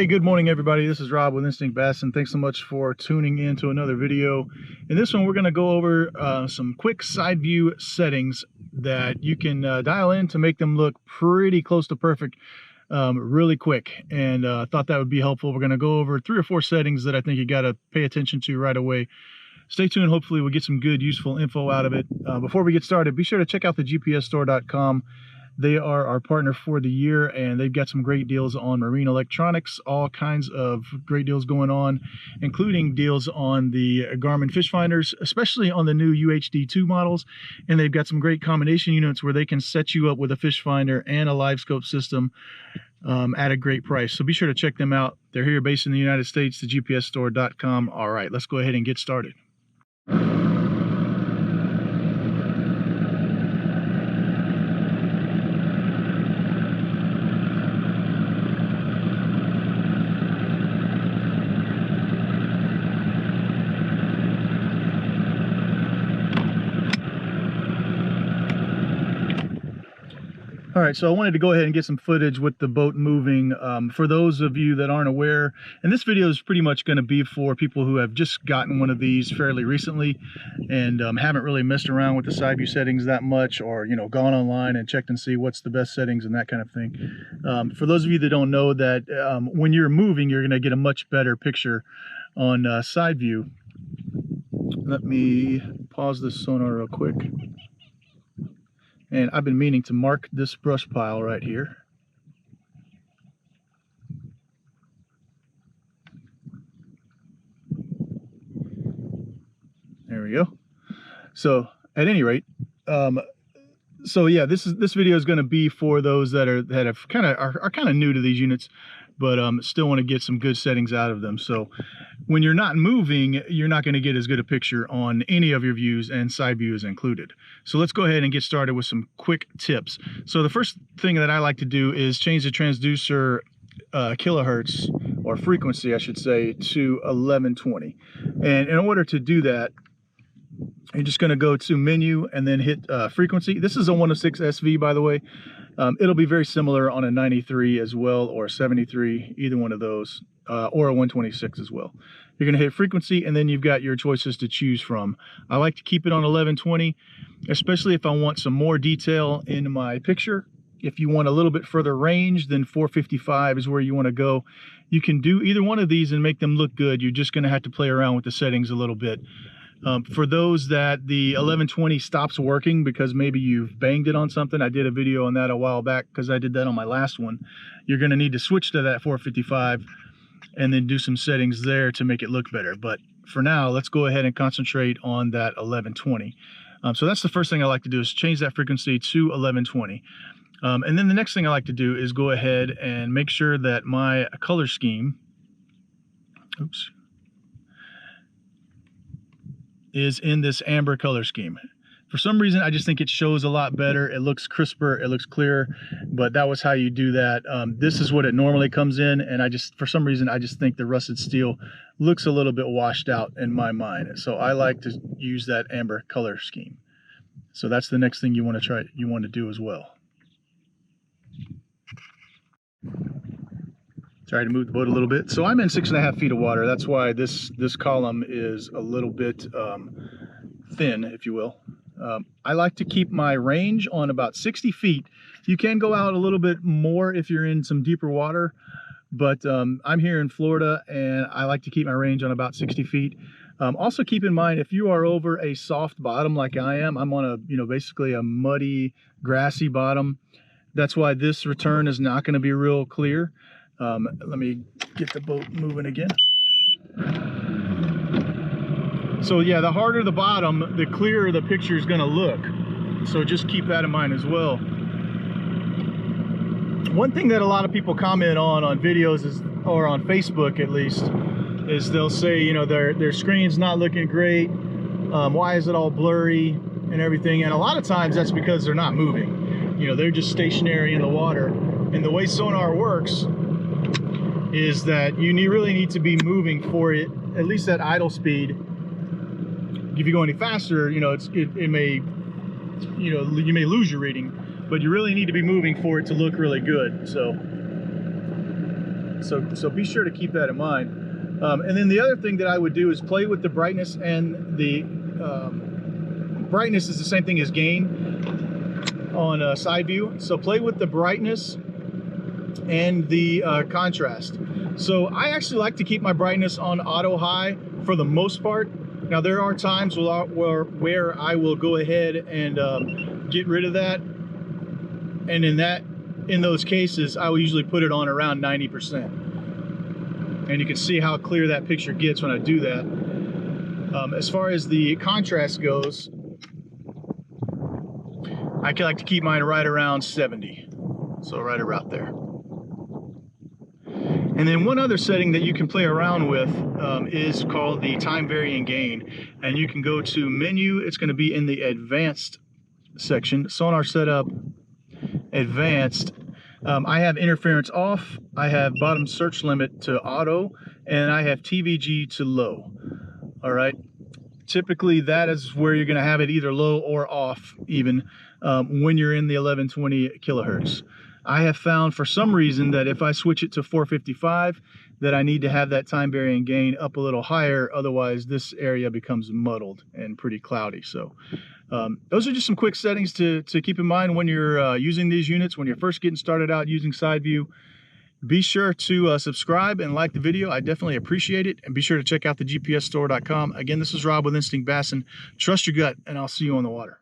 Hey, good morning everybody. This is Rob with Instinct Bass, and thanks so much for tuning in to another video. In this one, we're going to go over some quick side view settings that you can dial in to make them look pretty close to perfect really quick. And I thought that would be helpful. We're going to go over 3 or 4 settings that I think you got to pay attention to right away. Stay tuned. Hopefully we'll get some good, useful info out of it. Before we get started, be sure to check out the GPSstore.com. They are our partner for the year, and they've got some great deals on marine electronics, all kinds of great deals going on, including deals on the Garmin fish finders, especially on the new UHD2 models. And they've got some great combination units where they can set you up with a fish finder and a live scope system at a great price. So be sure to check them out. They're here based in the United States, the GPSstore.com. All right, let's go ahead and get started. All right, so I wanted to go ahead and get some footage with the boat moving. For those of you that aren't aware, and this video is pretty much going to be for people who have just gotten one of these fairly recently and haven't really messed around with the side view settings that much, or gone online and checked and see what's the best settings and that kind of thing. For those of you that don't know that when you're moving, you're going to get a much better picture on side view. Let me pause this sonar real quick. And I've been meaning to mark this brush pile right here. There we go. So at any rate, so yeah, this video is going to be for those that are kind of new to these units, but still want to get some good settings out of them. So when you're not moving, you're not going to get as good a picture on any of your views, and side view is included. So let's go ahead and get started with some quick tips. So the first thing that I like to do is change the transducer kilohertz, or frequency I should say, to 1120. And in order to do that, you're just going to go to menu and then hit frequency. This is a 106 SV, by the way. It'll be very similar on a 93 as well, or a 73, either one of those, or a 126 as well. You're going to hit frequency, and then you've got your choices to choose from. I like to keep it on 1120, especially if I want some more detail in my picture. If you want a little bit further range, then 455 is where you want to go. You can do either one of these and make them look good. You're just going to have to play around with the settings a little bit. For those that the 1120 stops working because maybe you've banged it on something, I did a video on that a while back because I did that on my last one. You're going to need to switch to that 455 and then do some settings there to make it look better. But for now, let's go ahead and concentrate on that 1120. So that's the first thing I like to do, is change that frequency to 1120. And then the next thing I like to do is go ahead and make sure that my color scheme, is in this amber color scheme. For some reason, I just think it shows a lot better. It looks crisper, it looks clearer, but that was how you do that. This is what it normally comes in, and for some reason, I just think the rusted steel looks a little bit washed out in my mind. So I like to use that amber color scheme. So that's the next thing you want to do as well. Try to move the boat a little bit. So I'm in 6.5 feet of water. That's why this column is a little bit thin, if you will. I like to keep my range on about 60 feet. You can go out a little bit more if you're in some deeper water, but I'm here in Florida, and I like to keep my range on about 60 feet. Also keep in mind, if you are over a soft bottom like I am, I'm on a basically a muddy, grassy bottom. That's why this return is not going to be real clear. Let me get the boat moving again. So yeah, the harder the bottom, the clearer the picture is going to look. So just keep that in mind as well. One thing that a lot of people comment on videos is, or on Facebook at least, is they'll say, their screen's not looking great. Why is it all blurry and everything? And a lot of times that's because they're not moving. They're just stationary in the water. And the way sonar works is that you really need to be moving for it, at least at idle speed. If you go any faster, it may, you may lose your reading, but you really need to be moving for it to look really good. So So be sure to keep that in mind. And then the other thing that I would do is play with the brightness, and the brightness is the same thing as gain on SideVu. So play with the brightness and the contrast. So I actually like to keep my brightness on auto high for the most part. Now there are times where I will go ahead and get rid of that, and in those cases I will usually put it on around 90%, and you can see how clear that picture gets when I do that. As far as the contrast goes, I like to keep mine right around 70, so right about there. And then one other setting that you can play around with is called the time varying gain, and you can go to menu. It's going to be in the advanced section, sonar setup, advanced. I have interference off, I have bottom search limit to auto, and I have TVG to low. All right, typically that is where you're going to have it either low or off, even when you're in the 1120 kilohertz. I have found for some reason that if I switch it to 455, that I need to have that time varying gain up a little higher, otherwise this area becomes muddled and pretty cloudy. So those are just some quick settings to keep in mind when you're using these units, when you're first getting started out using SideVu. Be sure to subscribe and like the video. I definitely appreciate it. And be sure to check out the GPSstore.com. Again, this is Rob with Instinct Bassin. Trust your gut, and I'll see you on the water.